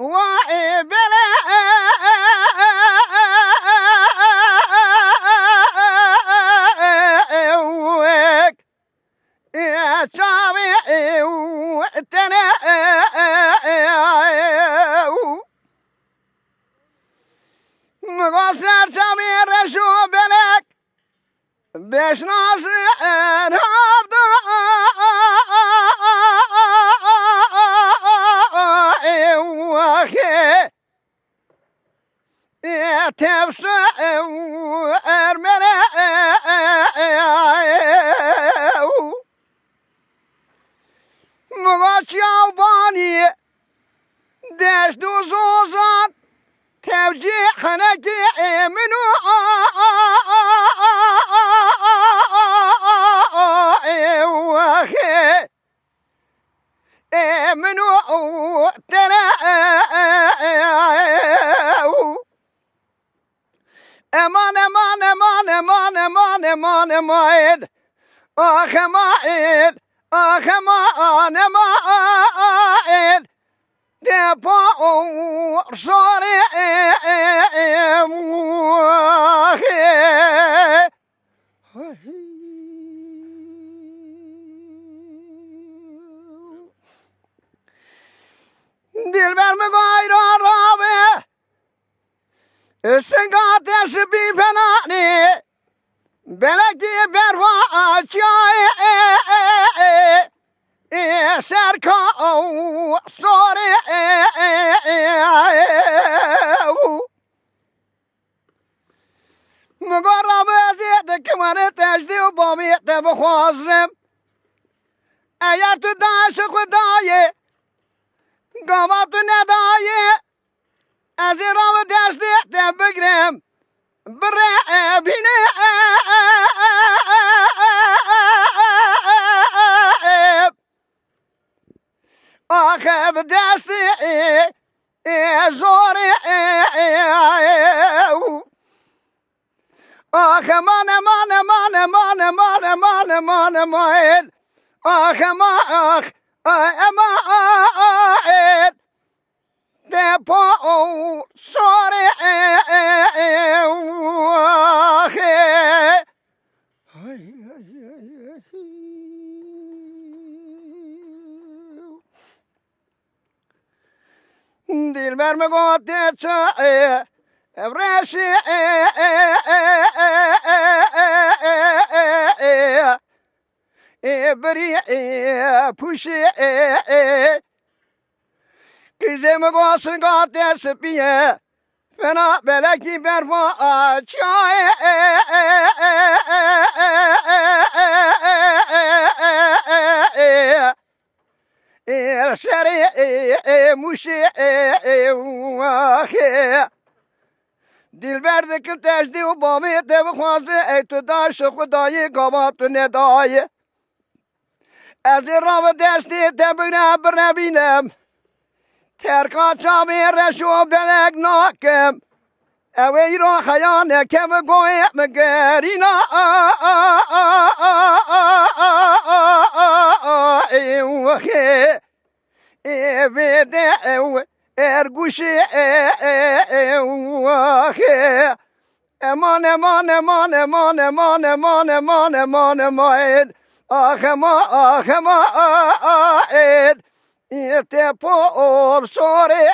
وای بله چاوی تنه مقصر چاوی رشو بلک بشناس ارهاب دو تبس ارمنه مغاچیاو بانی دشت و زوزان توجی خنکی منو منو ترى امان امان امان امان امان امان امان آخ امان آخ امان امان دپا صاری دلبر مگوی را رابه سنگات سبی فنانی بلکی بروا چای سرکا صاری مگو رابه زید کمر تجدی و بامی تبخوازم اگر تو داشت خدای گامات ندایه از این رام دستی بگرم بره بینه آخه به دستی زوری آخه من آخه ما آخ اما دپا صاری دلبر مگو تچا برشی بری پوشی کیزه مگو سنگات سپیه فنا بلکی بروا چای سری موشی دلبر دکل تجدی و بامی تبخوازه ای تو داشت خدای گامات ندایه از این رام دستی تبگنه برنبینم ترکا چامی رشو بلک ناکم اوی رو خیانه که بگوی مگرینا بیده ارگوشی امان امان امان امان امان امان امان امان امان آخ ما آخ ما ته پور صاری